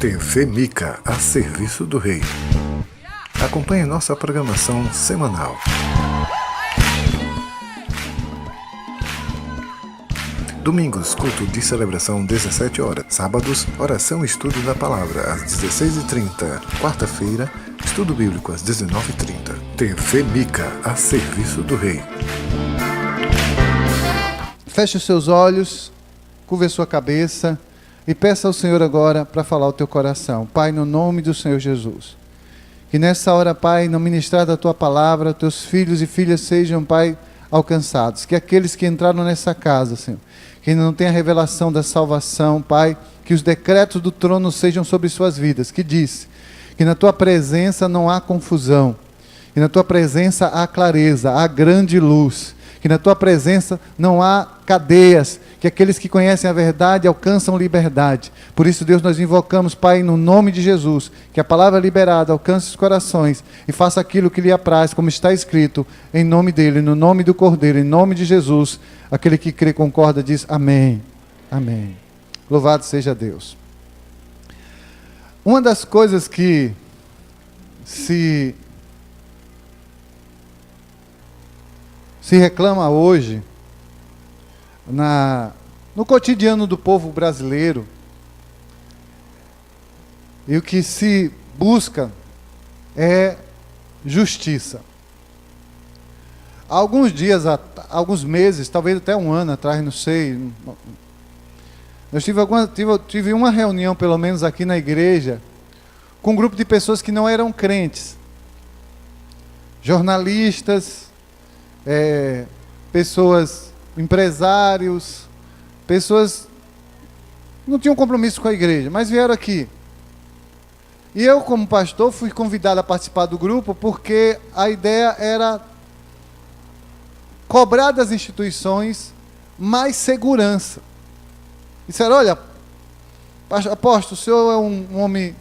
TV Mica, a serviço do Rei. Acompanhe nossa programação semanal. Domingos, culto de celebração 17 horas. Sábados, oração e estudo da palavra às 16h30. Quarta-feira, estudo bíblico às 19h30. TV Mica, a serviço do Rei. Feche os seus olhos, curve a sua cabeça e peça ao Senhor agora para falar o teu coração. Pai, no nome do Senhor Jesus, que nessa hora, Pai, no ministrar da tua palavra, teus filhos e filhas sejam, Pai, alcançados. Que aqueles que entraram nessa casa, Senhor, que ainda não tem a revelação da salvação, Pai, que os decretos do trono sejam sobre suas vidas, que diz que na tua presença não há confusão, que na tua presença há clareza, há grande luz, que na tua presença não há cadeias, que aqueles que conhecem a verdade alcançam liberdade. Por isso, Deus, nós invocamos, Pai, no nome de Jesus, que a palavra liberada alcance os corações e faça aquilo que lhe apraz, como está escrito, em nome dele, no nome do Cordeiro, em nome de Jesus. Aquele que crê, concorda, diz amém. Amém. Louvado seja Deus. Uma das coisas que se reclama hoje no cotidiano do povo brasileiro, e o que se busca é justiça. Há alguns dias, alguns meses, talvez até um ano atrás, não sei, eu tive uma reunião, pelo menos aqui na igreja, com um grupo de pessoas que não eram crentes, jornalistas, pessoas, empresários, pessoas que não tinham compromisso com a igreja, mas vieram aqui. E eu, como pastor, fui convidado a participar do grupo porque a ideia era cobrar das instituições mais segurança. Disseram, olha, apóstolo, o senhor é um homem,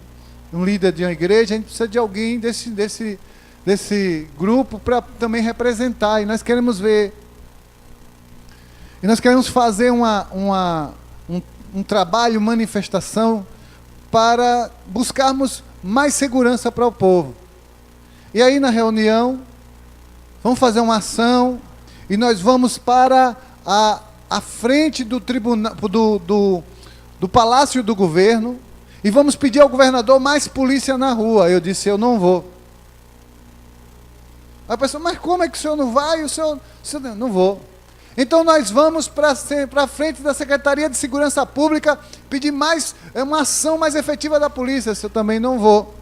um líder de uma igreja, a gente precisa de alguém desse grupo para também representar, e nós queremos ver, e nós queremos fazer um trabalho, manifestação, para buscarmos mais segurança para o povo. E aí na reunião, vamos fazer uma ação, e nós vamos para a frente do tribunal, do Palácio do Governo, e vamos pedir ao governador mais polícia na rua. Eu disse, eu não vou. A pessoa, mas como é que o senhor não vai? O senhor não vou. Então nós vamos para a frente da Secretaria de Segurança Pública pedir uma ação mais efetiva da polícia. Eu também não vou.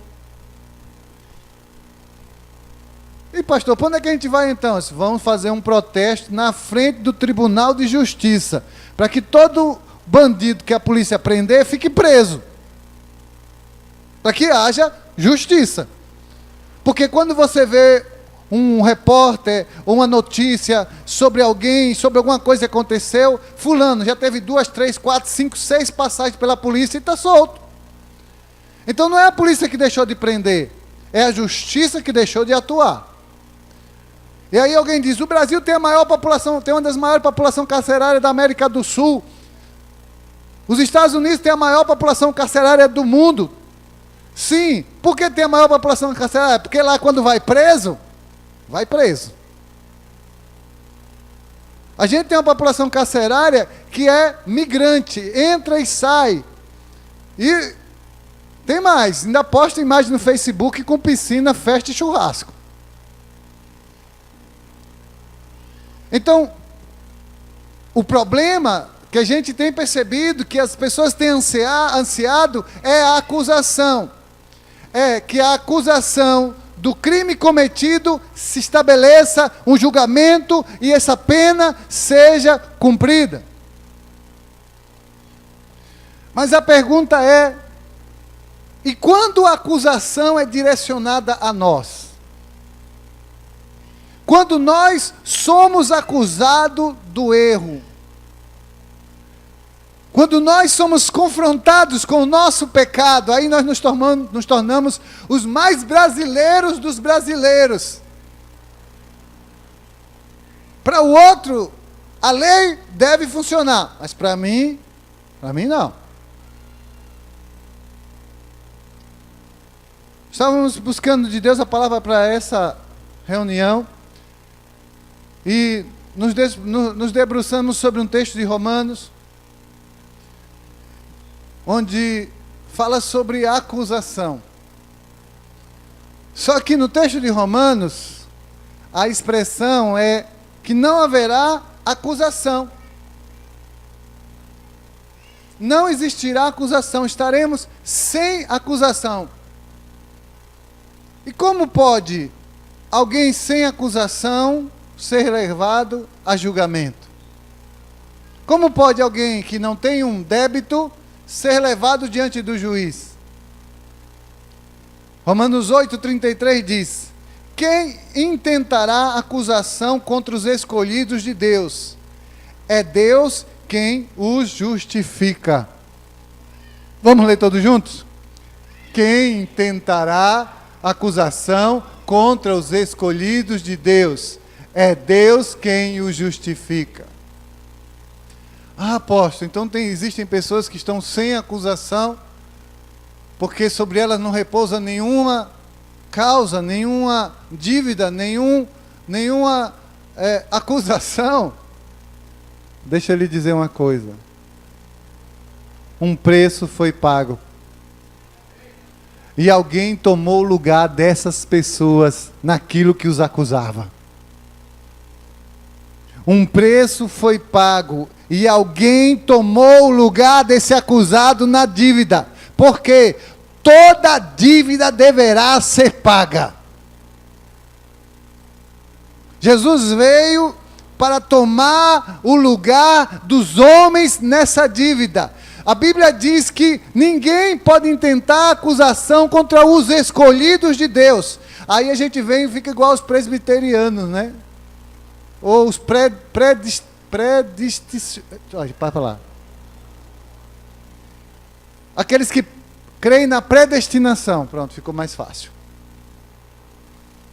E pastor, para onde é que a gente vai então? Vamos fazer um protesto na frente do Tribunal de Justiça, para que todo bandido que a polícia prender fique preso, para que haja justiça. Porque quando você vê um repórter ou uma notícia sobre alguém, sobre alguma coisa que aconteceu, fulano já teve 2, 3, 4, 5, 6 passagens pela polícia e está solto. Então não é a polícia que deixou de prender, é a justiça que deixou de atuar. E aí alguém diz, o Brasil tem uma das maiores populações carcerárias da América do Sul. Os Estados Unidos têm a maior população carcerária do mundo. Sim, por que tem a maior população carcerária? Porque lá quando vai preso, vai preso. A gente tem uma população carcerária que é migrante, entra e sai. E tem mais, ainda posta imagem no Facebook com piscina, festa e churrasco. Então, o problema que a gente tem percebido, que as pessoas têm ansiado, é a acusação. É que a acusação do crime cometido se estabeleça um julgamento e essa pena seja cumprida. Mas a pergunta é, e quando a acusação é direcionada a nós? Quando nós somos acusados do erro, quando nós somos confrontados com o nosso pecado, aí nós nos tornamos os mais brasileiros dos brasileiros. Para o outro, a lei deve funcionar, mas para mim não. Estávamos buscando de Deus a palavra para essa reunião e nos debruçamos sobre um texto de Romanos, onde fala sobre a acusação. Só que no texto de Romanos, a expressão é que não haverá acusação. Não existirá acusação, estaremos sem acusação. E como pode alguém sem acusação ser levado a julgamento? Como pode alguém que não tem um débito ser levado diante do juiz? Romanos 8,33 diz: quem intentará acusação contra os escolhidos de Deus? É Deus quem os justifica. Vamos ler todos juntos? Quem intentará acusação contra os escolhidos de Deus? É Deus quem os justifica. Ah, apóstolo, então existem pessoas que estão sem acusação, porque sobre elas não repousa nenhuma causa, nenhuma dívida, nenhuma acusação. Deixa eu lhe dizer uma coisa. Um preço foi pago. E alguém tomou o lugar dessas pessoas naquilo que os acusava. Um preço foi pago e alguém tomou o lugar desse acusado na dívida. Porque toda dívida deverá ser paga. Jesus veio para tomar o lugar dos homens nessa dívida. A Bíblia diz que ninguém pode intentar acusação contra os escolhidos de Deus. Aí a gente vem e fica igual os presbiterianos, né? Ou os para falar. Aqueles que creem na predestinação. Pronto, ficou mais fácil.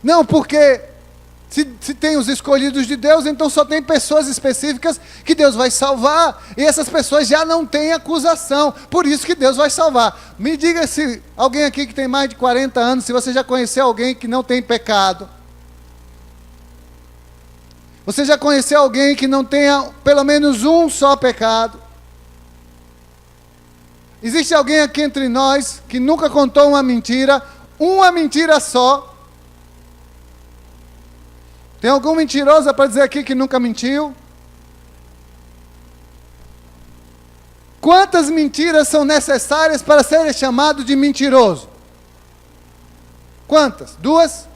Não, porque se tem os escolhidos de Deus, então só tem pessoas específicas que Deus vai salvar, e essas pessoas já não têm acusação, por isso que Deus vai salvar. Me diga se alguém aqui que tem mais de 40 anos, se você já conheceu alguém que não tem pecado. Você já conheceu alguém que não tenha pelo menos um só pecado? Existe alguém aqui entre nós que nunca contou uma mentira só? Tem algum mentiroso para dizer aqui que nunca mentiu? Quantas mentiras são necessárias para ser chamado de mentiroso? Quantas? 2?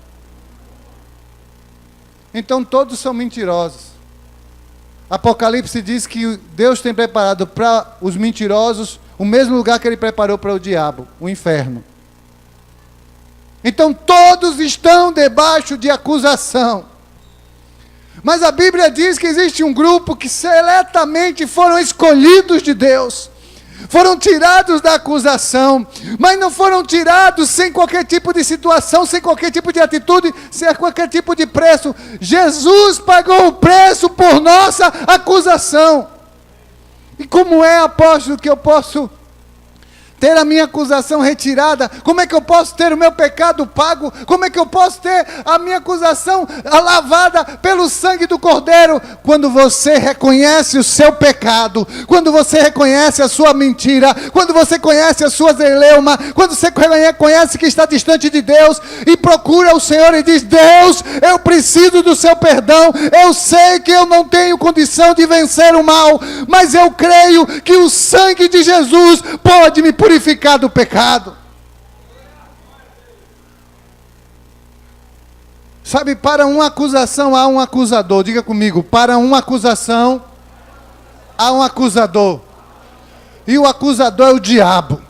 Então todos são mentirosos. Apocalipse diz que Deus tem preparado para os mentirosos o mesmo lugar que Ele preparou para o diabo, o inferno. Então todos estão debaixo de acusação. Mas a Bíblia diz que existe um grupo que seletamente foram escolhidos de Deus, foram tirados da acusação, mas não foram tirados sem qualquer tipo de situação, sem qualquer tipo de atitude, sem qualquer tipo de preço. Jesus pagou o preço por nossa acusação. E como é, apóstolo, que eu posso ter a minha acusação retirada? Como é que eu posso ter o meu pecado pago? Como é que eu posso ter a minha acusação lavada pelo sangue do Cordeiro? Quando você reconhece o seu pecado, quando você reconhece a sua mentira, quando você conhece a sua zeleuma, quando você reconhece que está distante de Deus e procura o Senhor e diz: Deus, eu preciso do seu perdão, eu sei que eu não tenho condição de vencer o mal, mas eu creio que o sangue de Jesus pode me purificar do pecado. Sabe, para uma acusação há um acusador. Diga comigo: para uma acusação há um acusador. E o acusador é o diabo.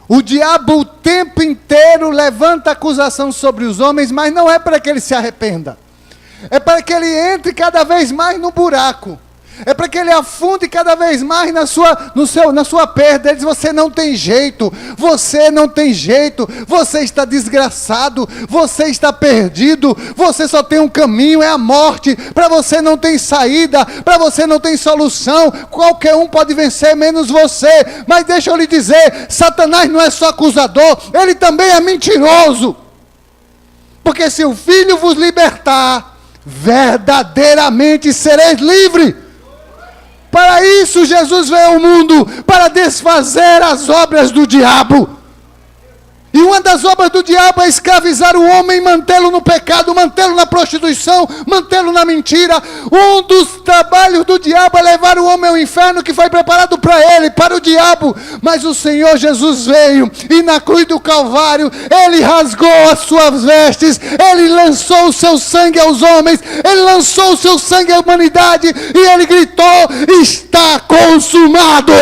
O diabo o tempo inteiro levanta acusação sobre os homens, mas não é para que ele se arrependa. É para que ele entre cada vez mais no buraco. É para que ele afunde cada vez mais na sua perda. Ele diz: você não tem jeito, você não tem jeito, você está desgraçado, você está perdido, você só tem um caminho, é a morte. Para você não tem saída, para você não tem solução. Qualquer um pode vencer, menos você. Mas deixa eu lhe dizer, Satanás não é só acusador, ele também é mentiroso. Porque se o Filho vos libertar, verdadeiramente sereis livres. Para isso Jesus veio ao mundo, para desfazer as obras do diabo. E uma das obras do diabo é escravizar o homem, mantê-lo no pecado, mantê-lo na prostituição, mantê-lo na mentira. Um dos trabalhos do diabo é levar o homem ao inferno que foi preparado para ele, para o diabo. Mas o Senhor Jesus veio e na cruz do Calvário, ele rasgou as suas vestes, ele lançou o seu sangue aos homens, ele lançou o seu sangue à humanidade e ele gritou: está consumado!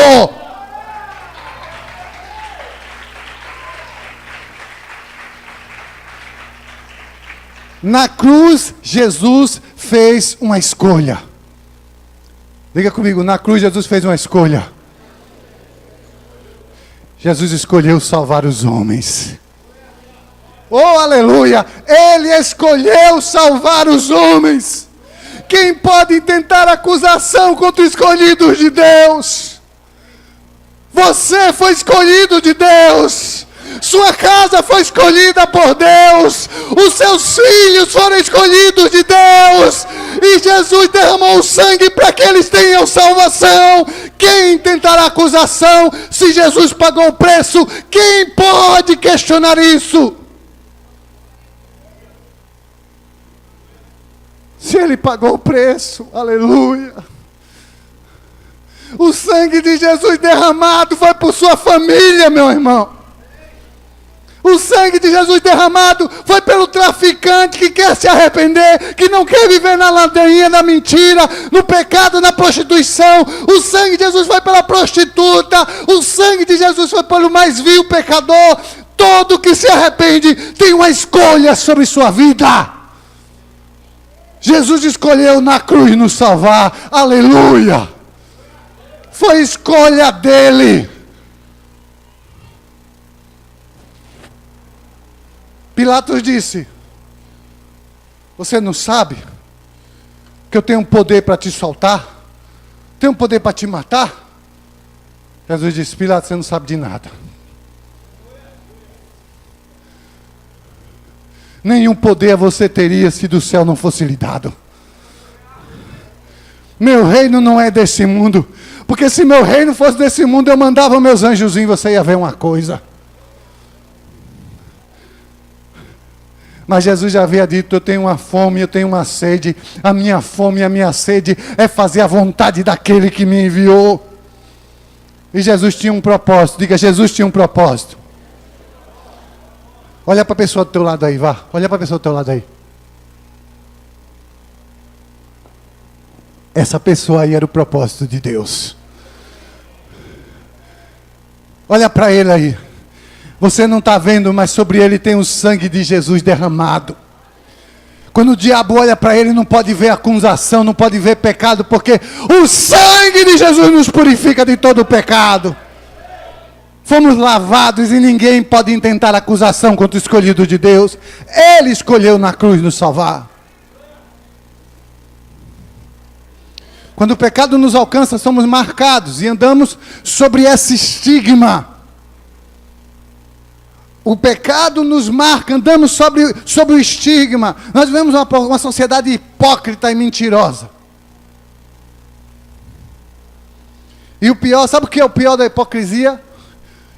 Na cruz, Jesus fez uma escolha. Diga comigo, na cruz Jesus fez uma escolha. Jesus escolheu salvar os homens. Oh, aleluia! Ele escolheu salvar os homens. Quem pode intentar acusação contra os escolhidos de Deus? Você foi escolhido de Deus. Sua casa foi escolhida por Deus. Os seus filhos foram escolhidos de Deus. E Jesus derramou o sangue para que eles tenham salvação. Quem tentará acusação se Jesus pagou o preço? Quem pode questionar isso? Se ele pagou o preço, aleluia. O sangue de Jesus derramado foi por sua família, meu irmão. O sangue de Jesus derramado foi pelo traficante que quer se arrepender, que não quer viver na ladainha, na mentira, no pecado, na prostituição. O sangue de Jesus foi pela prostituta. O sangue de Jesus foi pelo mais vil pecador. Todo que se arrepende tem uma escolha sobre sua vida. Jesus escolheu na cruz nos salvar. Aleluia! Foi escolha dele. Pilatos disse: você não sabe que eu tenho poder para te soltar? Tenho poder para te matar? Jesus disse: Pilatos, você não sabe de nada. Nenhum poder você teria se do céu não fosse lhe dado. Meu reino não é desse mundo. Porque se meu reino fosse desse mundo, eu mandava meus anjozinhos, você ia ver uma coisa. Mas Jesus já havia dito: eu tenho uma fome, eu tenho uma sede. A minha fome e a minha sede é fazer a vontade daquele que me enviou. E Jesus tinha um propósito. Diga: Jesus tinha um propósito. Olha para a pessoa do teu lado aí, vá. Olha para a pessoa do teu lado aí. Essa pessoa aí era o propósito de Deus. Olha para ele aí. Você não está vendo, mas sobre ele tem o sangue de Jesus derramado. Quando o diabo olha para ele, não pode ver acusação, não pode ver pecado, porque o sangue de Jesus nos purifica de todo o pecado. Fomos lavados e ninguém pode intentar acusação contra o escolhido de Deus. Ele escolheu na cruz nos salvar. Quando o pecado nos alcança, somos marcados e andamos sobre esse estigma. O pecado nos marca, andamos sobre o estigma. Nós vivemos uma sociedade hipócrita e mentirosa. E o pior, sabe o que é o pior da hipocrisia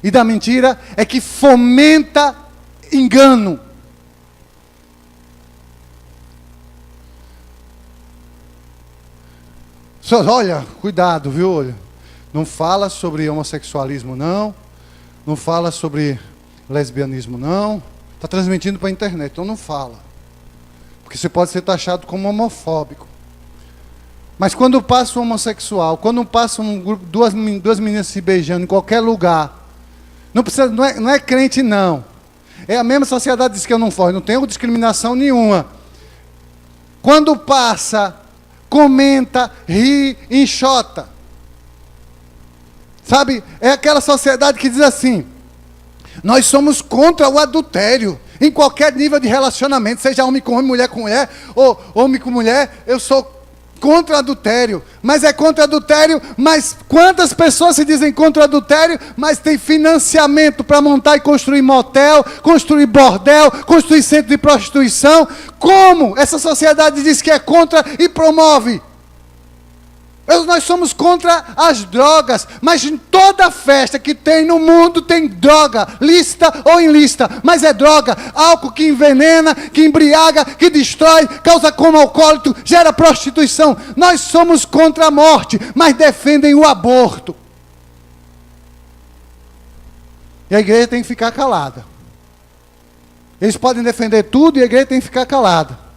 e da mentira? É que fomenta engano. Olha, cuidado, viu? Olha, não fala sobre homossexualismo, não. Não fala sobre lesbianismo, não. Está transmitindo para a internet, então não fala. Porque você pode ser taxado como homofóbico. Mas quando passa um homossexual, quando passa um grupo, duas meninas se beijando em qualquer lugar, não é crente, não. É a mesma sociedade diz que eu não tenho discriminação nenhuma. Quando passa comenta, ri, enxota. Sabe, é aquela sociedade que diz assim: nós somos contra o adultério, em qualquer nível de relacionamento, seja homem com homem, mulher com mulher, ou homem com mulher, eu sou contra o adultério. Mas é contra o adultério, mas quantas pessoas se dizem contra o adultério, mas tem financiamento para montar e construir motel, construir bordel, construir centro de prostituição? Como essa sociedade diz que é contra e promove? Nós somos contra as drogas, mas em toda festa que tem no mundo tem droga, lícita ou ilícita, mas é droga, álcool que envenena, que embriaga, que destrói, causa coma alcoólico, gera prostituição. Nós somos contra a morte, mas defendem o aborto. E a igreja tem que ficar calada. Eles podem defender tudo e a igreja tem que ficar calada.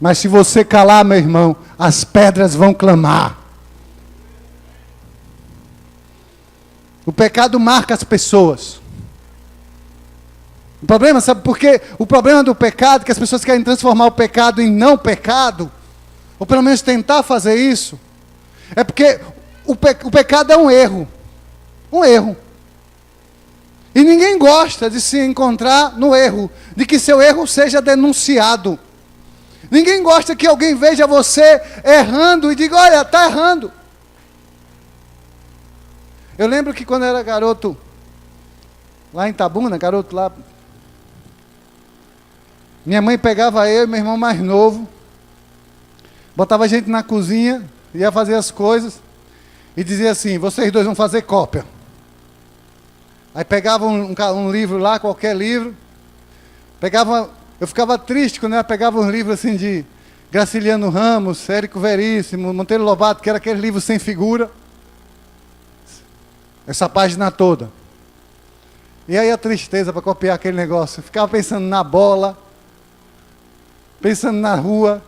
Mas se você calar, meu irmão, as pedras vão clamar. O pecado marca as pessoas. O problema, sabe por quê? O problema do pecado é que as pessoas querem transformar o pecado em não pecado, ou pelo menos tentar fazer isso, é porque o pecado é um erro. Um erro. E ninguém gosta de se encontrar no erro, de que seu erro seja denunciado. Ninguém gosta que alguém veja você errando e diga: olha, está errando. Eu lembro que quando eu era garoto, lá em Itabuna, garoto lá, minha mãe pegava eu e meu irmão mais novo, botava a gente na cozinha, ia fazer as coisas, e dizia assim: vocês dois vão fazer cópia. Aí pegava um livro lá, qualquer livro, eu ficava triste quando ela pegava um livro assim de Graciliano Ramos, Érico Veríssimo, Monteiro Lobato, que era aquele livro sem figura. Essa página toda. E aí a tristeza para copiar aquele negócio. Eu ficava pensando na bola, pensando na rua,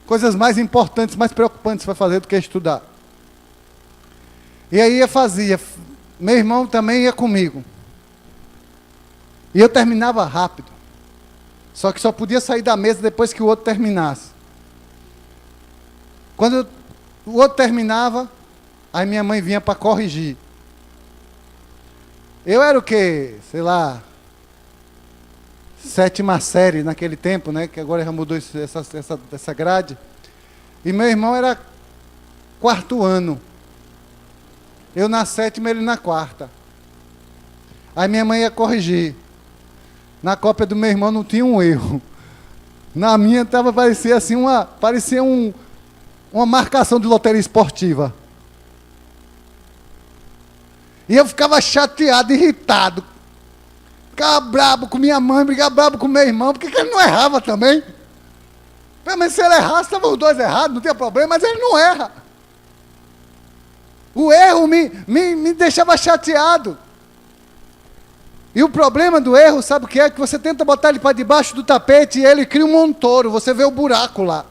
coisas mais importantes, mais preocupantes para fazer do que estudar. E aí eu fazia. Meu irmão também ia comigo. E eu terminava rápido. Só que só podia sair da mesa depois que o outro terminasse. Quando o outro terminava, aí minha mãe vinha para corrigir. Eu era o quê? Sei lá, 7ª série naquele tempo, né? Que agora já mudou essa grade. E meu irmão era 4º ano. Eu na 7ª, ele na 4ª. Aí minha mãe ia corrigir. Na cópia do meu irmão não tinha um erro. Na minha parecia assim uma marcação de loteria esportiva. E eu ficava chateado, irritado. Ficava brabo com minha mãe, ficava brabo com meu irmão, porque ele não errava também. Pelo menos se ele errasse, estavam os dois errados, não tinha problema, mas ele não erra. O erro me deixava chateado. E o problema do erro, sabe o que é? Que você tenta botar ele para debaixo do tapete e ele cria um montouro, você vê o buraco lá.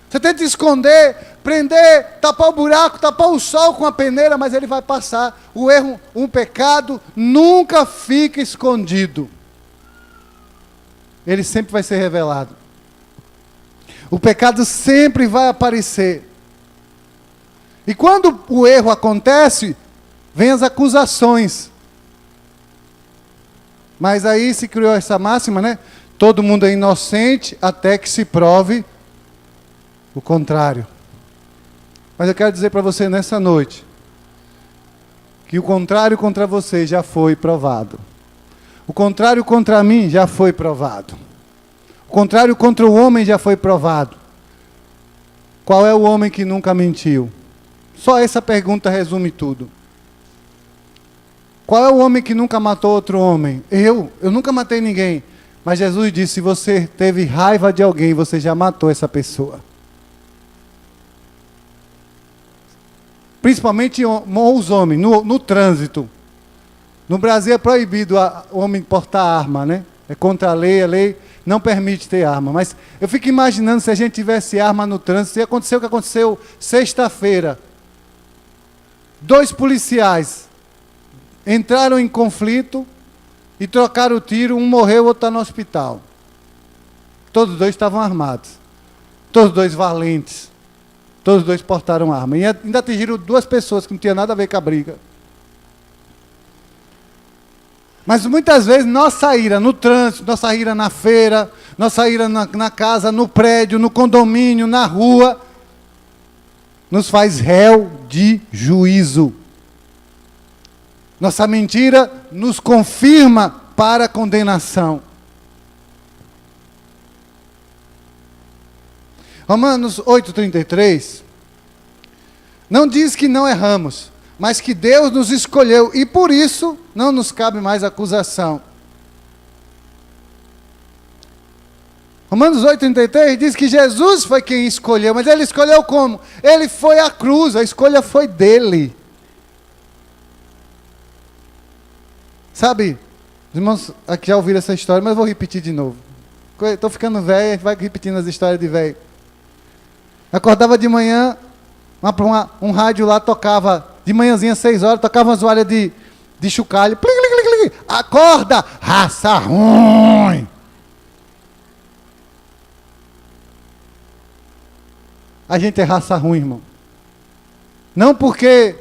Você tenta esconder, prender, tapar o buraco, tapar o sol com a peneira, mas ele vai passar. O erro, um pecado, nunca fica escondido. Ele sempre vai ser revelado. O pecado sempre vai aparecer. E quando o erro acontece, vem as acusações. Mas aí se criou essa máxima, né? Todo mundo é inocente até que se prove o contrário. Mas eu quero dizer para você nessa noite, que o contrário contra você já foi provado. O contrário contra mim já foi provado. O contrário contra o homem já foi provado. Qual é o homem que nunca mentiu? Só essa pergunta resume tudo. Qual é o homem que nunca matou outro homem? Eu nunca matei ninguém. Mas Jesus disse: se você teve raiva de alguém, você já matou essa pessoa. Principalmente os homens, no trânsito. No Brasil é proibido o homem portar arma, né? É contra a lei não permite ter arma. Mas eu fico imaginando se a gente tivesse arma no trânsito, se aconteceu o que aconteceu sexta-feira. 2 policiais entraram em conflito e trocaram o tiro, um morreu, o outro está no hospital. Todos 2 estavam armados. todos dois valentes. Todos dois portaram arma. E ainda atingiram 2 pessoas que não tinham nada a ver com a briga. Mas muitas vezes nossa ira no trânsito, nossa ira na feira, nossa ira na casa, no prédio, no condomínio, na rua, nos faz réu de juízo. Nossa mentira nos confirma para a condenação. Romanos 8,33 não diz que não erramos, mas que Deus nos escolheu e por isso não nos cabe mais acusação. Romanos 8,33 diz que Jesus foi quem escolheu, mas ele escolheu como? Ele foi à cruz, a escolha foi dele. Sabe, os irmãos aqui já ouviram essa história, mas eu vou repetir de novo. Estou ficando velho, a gente vai repetindo as histórias de velho. Acordava de manhã, um rádio lá tocava, de manhãzinha, 6 horas, tocava umas toalhas de chocalho. Plim, plim, plim, plim. Acorda, raça ruim. A gente é raça ruim, irmão. Não porque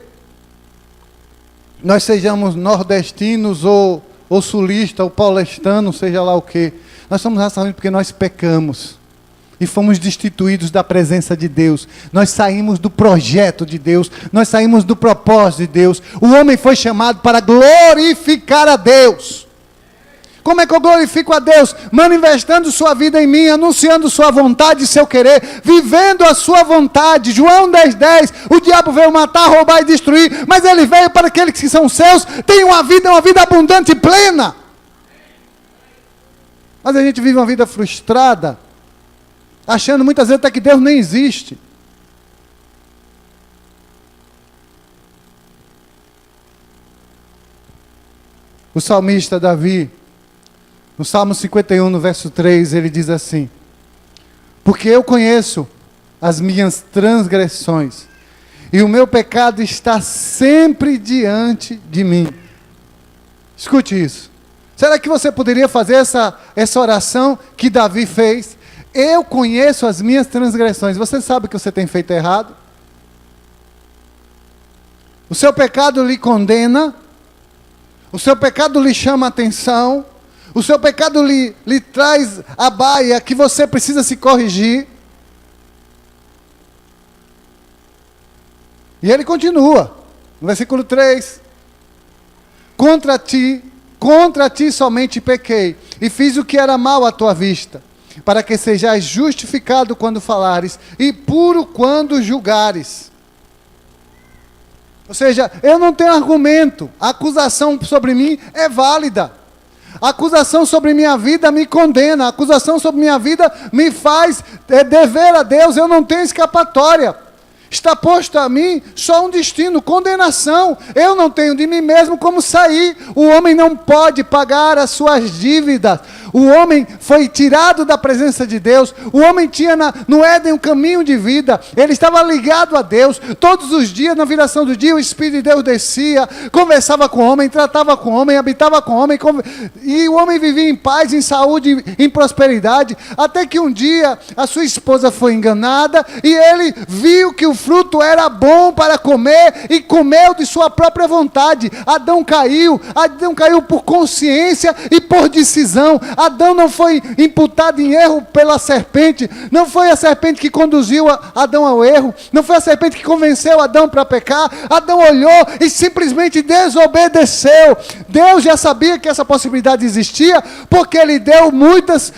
nós sejamos nordestinos ou sulistas, ou paulistanos, seja lá o quê. Nós somos raça ruim porque nós pecamos. E fomos destituídos da presença de Deus. Nós saímos do projeto de Deus. Nós saímos do propósito de Deus. O homem foi chamado para glorificar a Deus. Como é que eu glorifico a Deus? Manifestando sua vida em mim, anunciando sua vontade e seu querer, vivendo a sua vontade. João 10,10, o diabo veio matar, roubar e destruir, mas ele veio para aqueles que são seus, tenham uma vida abundante e plena. Mas a gente vive uma vida frustrada, achando muitas vezes até que Deus nem existe. O salmista Davi, no Salmo 51, no verso 3, ele diz assim: porque eu conheço as minhas transgressões, e o meu pecado está sempre diante de mim. Escute isso. Será que você poderia fazer essa oração que Davi fez? Eu conheço as minhas transgressões. Você sabe que você tem feito errado? O seu pecado lhe condena. O seu pecado lhe chama a atenção. O seu pecado lhe traz a baia que você precisa se corrigir. E ele continua. No versículo 3. Contra ti somente pequei, e fiz o que era mal à tua vista, para que sejais justificado quando falares, e puro quando julgares. Ou seja, eu não tenho argumento, a acusação sobre mim é válida. A acusação sobre minha vida me condena, a acusação sobre minha vida me faz dever a Deus, eu não tenho escapatória. Está posto a mim só um destino, condenação. Eu não tenho de mim mesmo como sair. O homem não pode pagar as suas dívidas. O homem foi tirado da presença de Deus. O homem tinha no Éden um caminho de vida. Ele estava ligado a Deus. Todos os dias, na viração do dia, o Espírito de Deus descia, conversava com o homem, tratava com o homem, habitava com o homem. E o homem vivia em paz, em saúde, em prosperidade. Até que um dia a sua esposa foi enganada e ele viu que o fruto era bom para comer e comeu de sua própria vontade. Adão caiu por consciência e por decisão. Adão não foi imputado em erro pela serpente, não foi a serpente que conduziu Adão ao erro, não foi a serpente que convenceu Adão para pecar. Adão olhou e simplesmente desobedeceu. Deus já sabia que essa possibilidade existia, porque ele deu muitas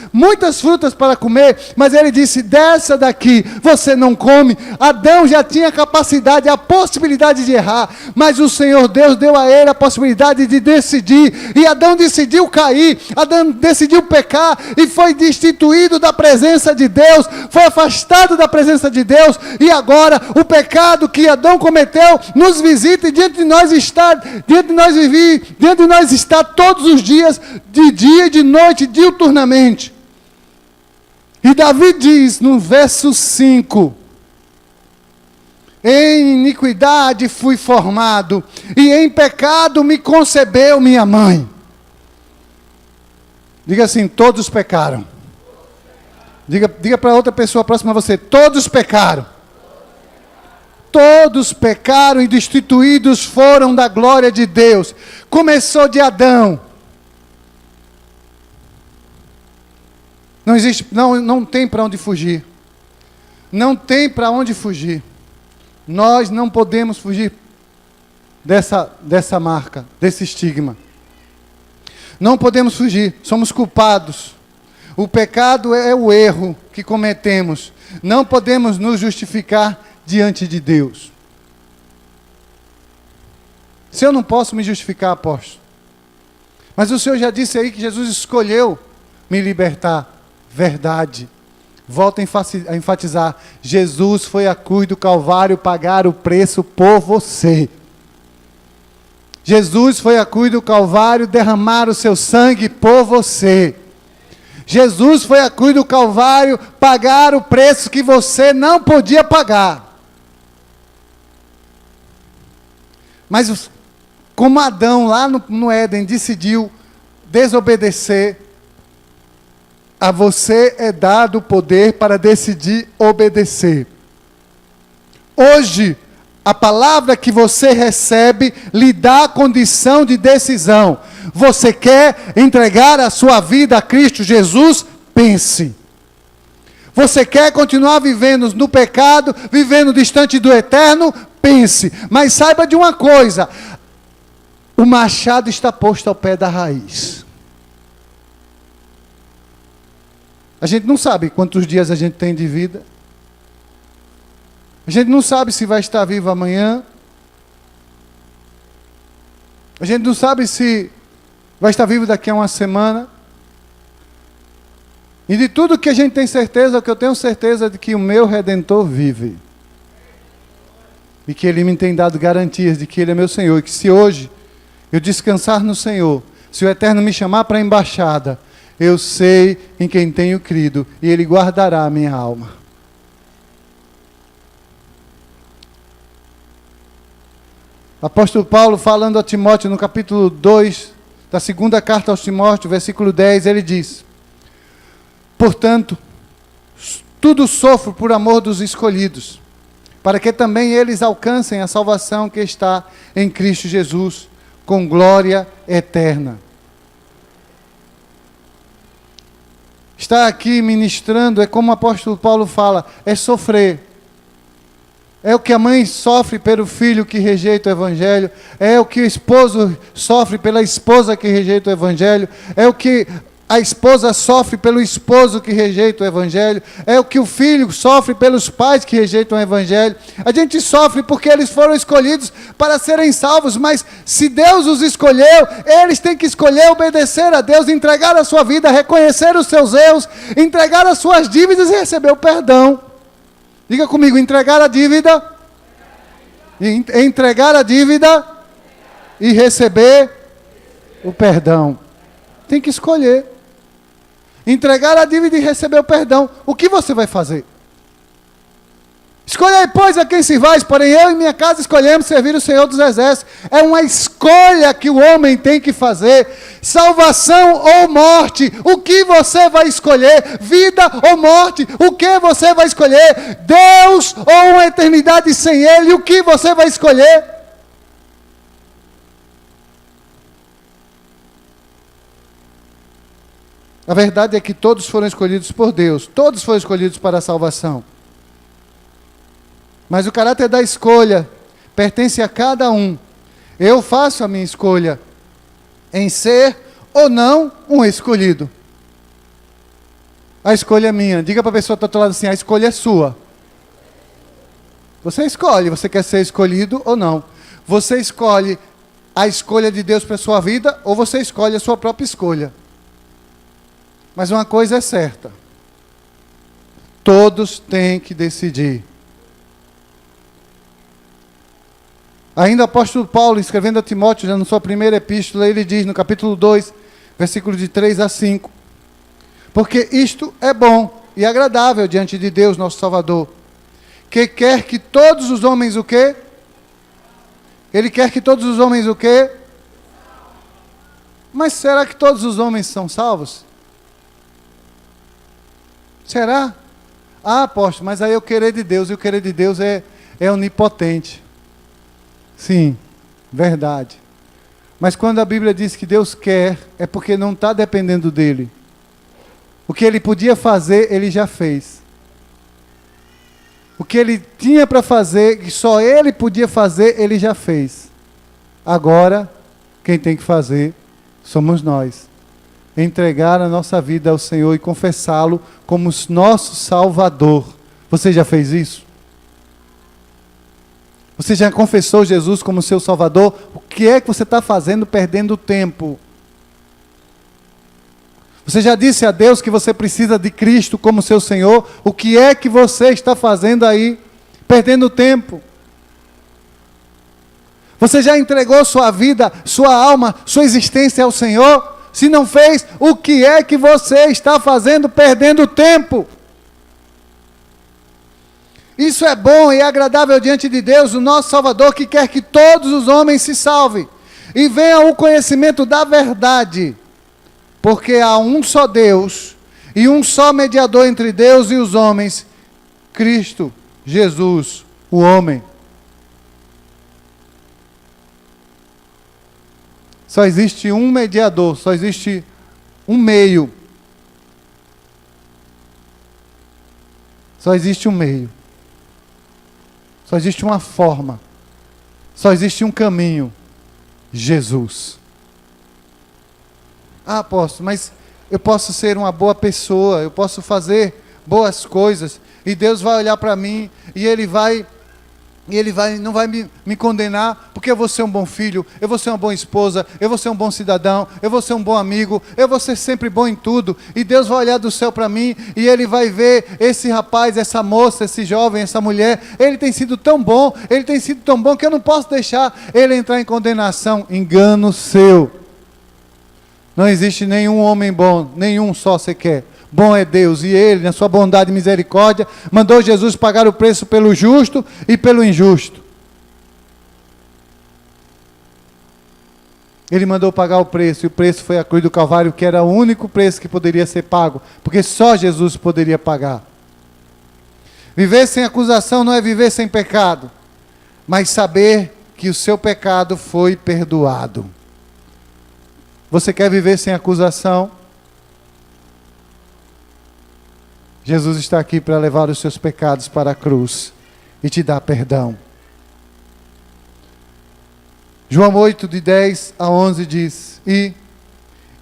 frutas para comer, mas ele disse: dessa daqui você não come. Adão já tinha a capacidade, a possibilidade de errar, mas o Senhor Deus deu a ele a possibilidade de decidir, e Adão decidiu cair, Adão decidiu pecar, e foi destituído da presença de Deus, foi afastado da presença de Deus, e agora o pecado que Adão cometeu nos visita, e diante de nós está todos os dias, de dia e de noite, diuturnamente. E Davi diz no verso 5: em iniquidade fui formado, e em pecado me concebeu minha mãe. Diga assim: todos pecaram. Diga para outra pessoa próxima a você: todos pecaram. Todos pecaram e destituídos foram da glória de Deus. Começou de Adão. Não tem para onde fugir. Não tem para onde fugir. Nós não podemos fugir dessa marca, desse estigma. Não podemos fugir, somos culpados. O pecado é o erro que cometemos. Não podemos nos justificar diante de Deus. Se eu não posso me justificar, apóstolo, mas o Senhor já disse aí que Jesus escolheu me libertar. Verdade. Volto a enfatizar: Jesus foi à cruz do Calvário pagar o preço por você. Jesus foi à cruz do Calvário derramar o seu sangue por você. Jesus foi à cruz do Calvário pagar o preço que você não podia pagar. Mas como Adão lá no Éden decidiu desobedecer, a você é dado o poder para decidir obedecer. Hoje, a palavra que você recebe lhe dá a condição de decisão. Você quer entregar a sua vida a Cristo Jesus? Pense. Você quer continuar vivendo no pecado, vivendo distante do eterno? Pense. Mas saiba de uma coisa: o machado está posto ao pé da raiz. A gente não sabe quantos dias a gente tem de vida. A gente não sabe se vai estar vivo amanhã. A gente não sabe se vai estar vivo daqui a uma semana. E de tudo que a gente tem certeza, o que eu tenho certeza é de que o meu Redentor vive. E que Ele me tem dado garantias de que Ele é meu Senhor. E que se hoje eu descansar no Senhor, se o Eterno me chamar para a embaixada, eu sei em quem tenho crido, e Ele guardará a minha alma. Apóstolo Paulo, falando a Timóteo, no capítulo 2, da segunda carta aos Timóteos, versículo 10, ele diz: portanto, tudo sofro por amor dos escolhidos, para que também eles alcancem a salvação que está em Cristo Jesus, com glória eterna. Estar aqui ministrando é como o apóstolo Paulo fala, é sofrer. É o que a mãe sofre pelo filho que rejeita o Evangelho, é o que o esposo sofre pela esposa que rejeita o Evangelho, é o que a esposa sofre pelo esposo que rejeita o Evangelho, é o que o filho sofre pelos pais que rejeitam o Evangelho. A gente sofre porque eles foram escolhidos para serem salvos, mas se Deus os escolheu, eles têm que escolher obedecer a Deus, entregar a sua vida, reconhecer os seus erros, entregar as suas dívidas e receber o perdão. Diga comigo: entregar a dívida, entregar a dívida e receber o perdão. Tem que escolher. Entregar a dívida e receber o perdão. O que você vai fazer? Escolhei, pois, a quem se vais, porém eu e minha casa escolhemos servir o Senhor dos Exércitos. É uma escolha que o homem tem que fazer. Salvação ou morte, o que você vai escolher? Vida ou morte, o que você vai escolher? Deus ou uma eternidade sem Ele, o que você vai escolher? A verdade é que todos foram escolhidos por Deus, todos foram escolhidos para a salvação. Mas o caráter da escolha pertence a cada um. Eu faço a minha escolha em ser ou não um escolhido. A escolha é minha. Diga para a pessoa que está do outro lado assim: a escolha é sua. Você escolhe, você quer ser escolhido ou não. Você escolhe a escolha de Deus para a sua vida ou você escolhe a sua própria escolha. Mas uma coisa é certa: todos têm que decidir. Ainda o apóstolo Paulo, escrevendo a Timóteo, já na sua primeira epístola, ele diz no capítulo 2, versículo de 3 a 5: porque isto é bom e agradável diante de Deus, nosso Salvador, que quer que todos os homens o quê? Ele quer que todos os homens o quê? Mas será que todos os homens são salvos? Será? Ah, apóstolo, mas aí o querer de Deus, e o querer de Deus é onipotente. Sim, verdade. Mas quando a Bíblia diz que Deus quer, é porque não está dependendo dele. O que ele podia fazer, ele já fez. O que ele tinha para fazer, que só ele podia fazer, ele já fez. Agora, quem tem que fazer somos nós. Entregar a nossa vida ao Senhor e confessá-lo como nosso Salvador. Você já fez isso? Você já confessou Jesus como seu Salvador? O que é que você está fazendo perdendo tempo? Você já disse a Deus que você precisa de Cristo como seu Senhor? O que é que você está fazendo aí perdendo tempo? Você já entregou sua vida, sua alma, sua existência ao Senhor? Se não fez, o que é que você está fazendo perdendo tempo? Isso é bom e agradável diante de Deus, o nosso Salvador, que quer que todos os homens se salvem e venham ao conhecimento da verdade. Porque há um só Deus e um só mediador entre Deus e os homens, Cristo Jesus, o homem. Só existe um mediador, só existe um meio. Só existe um meio. Só existe uma forma. Só existe um caminho. Jesus. Ah, apóstolo, mas eu posso ser uma boa pessoa, eu posso fazer boas coisas, e Deus vai olhar para mim, e Ele não vai me condenar, porque eu vou ser um bom filho, eu vou ser uma boa esposa, eu vou ser um bom cidadão, eu vou ser um bom amigo, eu vou ser sempre bom em tudo, e Deus vai olhar do céu para mim, e Ele vai ver esse rapaz, essa moça, esse jovem, essa mulher, ele tem sido tão bom que eu não posso deixar ele entrar em condenação. Engano seu. Não existe nenhum homem bom, nenhum só sequer. Bom é Deus, e Ele, na sua bondade e misericórdia, mandou Jesus pagar o preço pelo justo e pelo injusto. Ele mandou pagar o preço, e o preço foi a cruz do Calvário, que era o único preço que poderia ser pago, porque só Jesus poderia pagar. Viver sem acusação não é viver sem pecado, mas saber que o seu pecado foi perdoado. Você quer viver sem acusação? Jesus está aqui para levar os seus pecados para a cruz e te dar perdão. João 8, de 10 a 11 diz: E,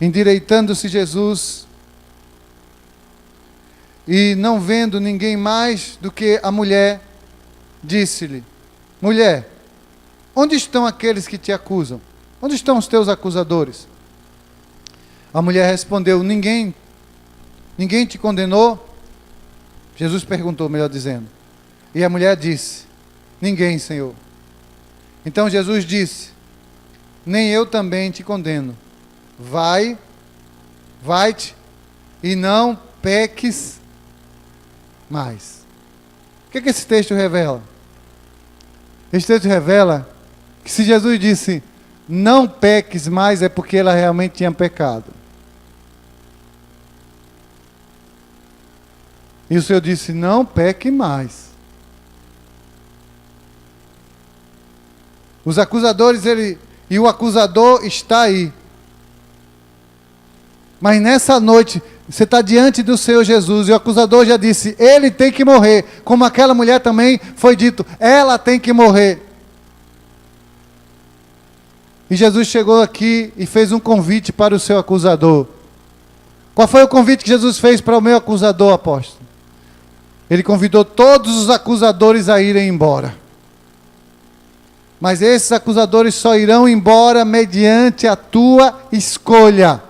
endireitando-se Jesus, e não vendo ninguém mais do que a mulher, disse-lhe: Mulher, onde estão aqueles que te acusam? Onde estão os teus acusadores? A mulher respondeu: Ninguém te condenou? Jesus perguntou, melhor dizendo. E a mulher disse: Ninguém, Senhor. Então Jesus disse: Nem eu também te condeno. Vai-te e não peques mais. O que esse texto revela? Esse texto revela que se Jesus disse não peques mais, é porque ela realmente tinha pecado. E o Senhor disse: não peque mais. Os acusadores, e o acusador está aí. Mas nessa noite, você está diante do Senhor Jesus, e o acusador já disse: ele tem que morrer. Como aquela mulher também foi dito, ela tem que morrer. E Jesus chegou aqui e fez um convite para o seu acusador. Qual foi o convite que Jesus fez para o meu acusador, apóstolo? Ele convidou todos os acusadores a irem embora. Mas esses acusadores só irão embora mediante a tua escolha.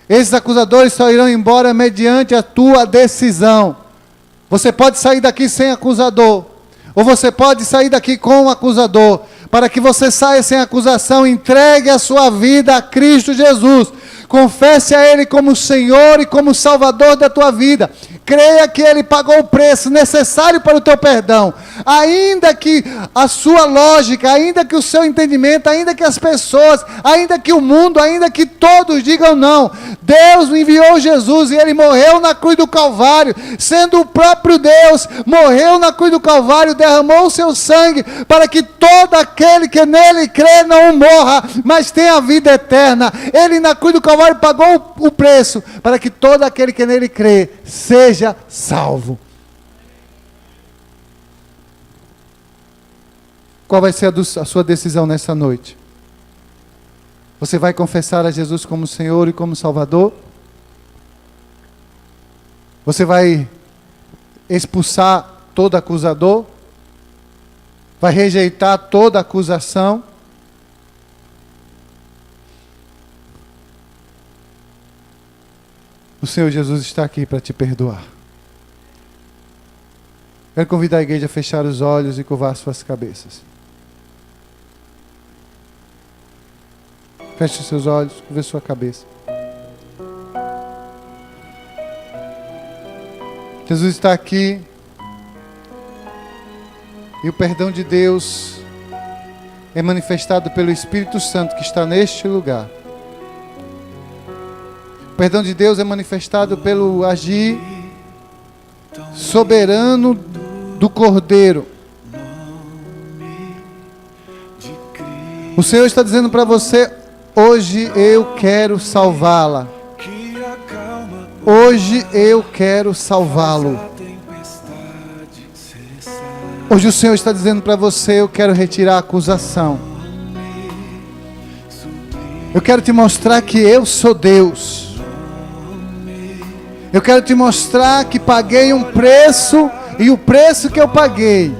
Esses acusadores só irão embora mediante a tua decisão. Você pode sair daqui sem acusador, ou você pode sair daqui com um acusador. Para que você saia sem acusação, entregue a sua vida a Cristo Jesus. Confesse a Ele como Senhor e como Salvador da tua vida. Creia que Ele pagou o preço necessário para o teu perdão. Ainda que a sua lógica, ainda que o seu entendimento, ainda que as pessoas, ainda que o mundo, ainda que todos digam não. Deus enviou Jesus e Ele morreu na cruz do Calvário. Sendo o próprio Deus, morreu na cruz do Calvário, derramou o seu sangue para que todo aquele que nele crê não morra, mas tenha a vida eterna. Ele na cruz do Calvário pagou o preço para que todo aquele que nele crê seja salvo. Qual vai ser a sua decisão nessa noite? Você vai confessar a Jesus como Senhor e como Salvador? Você vai expulsar todo acusador? Vai rejeitar toda acusação? O Senhor Jesus está aqui para te perdoar. Quero convidar a igreja a fechar os olhos e curvar suas cabeças. Feche os seus olhos, curva sua cabeça. Jesus está aqui. E o perdão de Deus é manifestado pelo Espírito Santo que está neste lugar. O perdão de Deus é manifestado pelo agir soberano do Cordeiro. O Senhor está dizendo para você: hoje eu quero salvá-la. Hoje eu quero salvá-lo. Hoje o Senhor está dizendo para você: eu quero retirar a acusação. Eu quero te mostrar que eu sou Deus. Eu quero te mostrar que paguei um preço, e o preço que eu paguei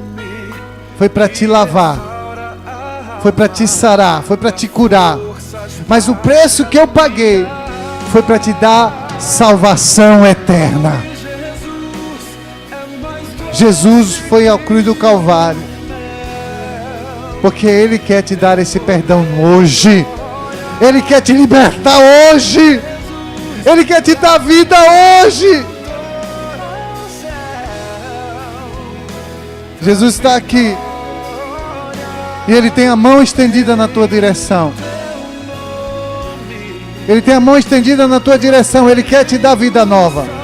foi para te lavar, foi para te sarar, foi para te curar. Mas o preço que eu paguei foi para te dar salvação eterna. Jesus foi à cruz do Calvário porque Ele quer te dar esse perdão hoje. Ele quer te libertar hoje. Ele quer te dar vida hoje. Jesus está aqui e Ele tem a mão estendida na tua direção. Ele tem a mão estendida na tua direção. Ele quer te dar vida nova.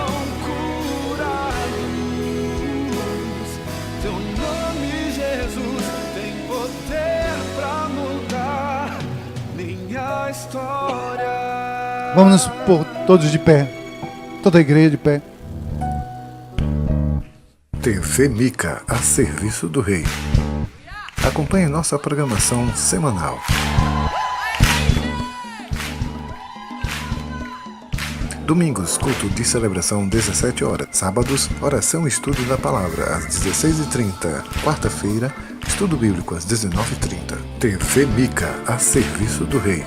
Vamos nos pôr todos de pé. Toda a igreja de pé. TV Mica, a serviço do Rei. Acompanhe nossa programação semanal. Domingos, culto de celebração 17 horas. Sábados, oração e estudo da palavra às 16h30. Quarta-feira, estudo bíblico às 19h30. TV Mica, a serviço do Rei.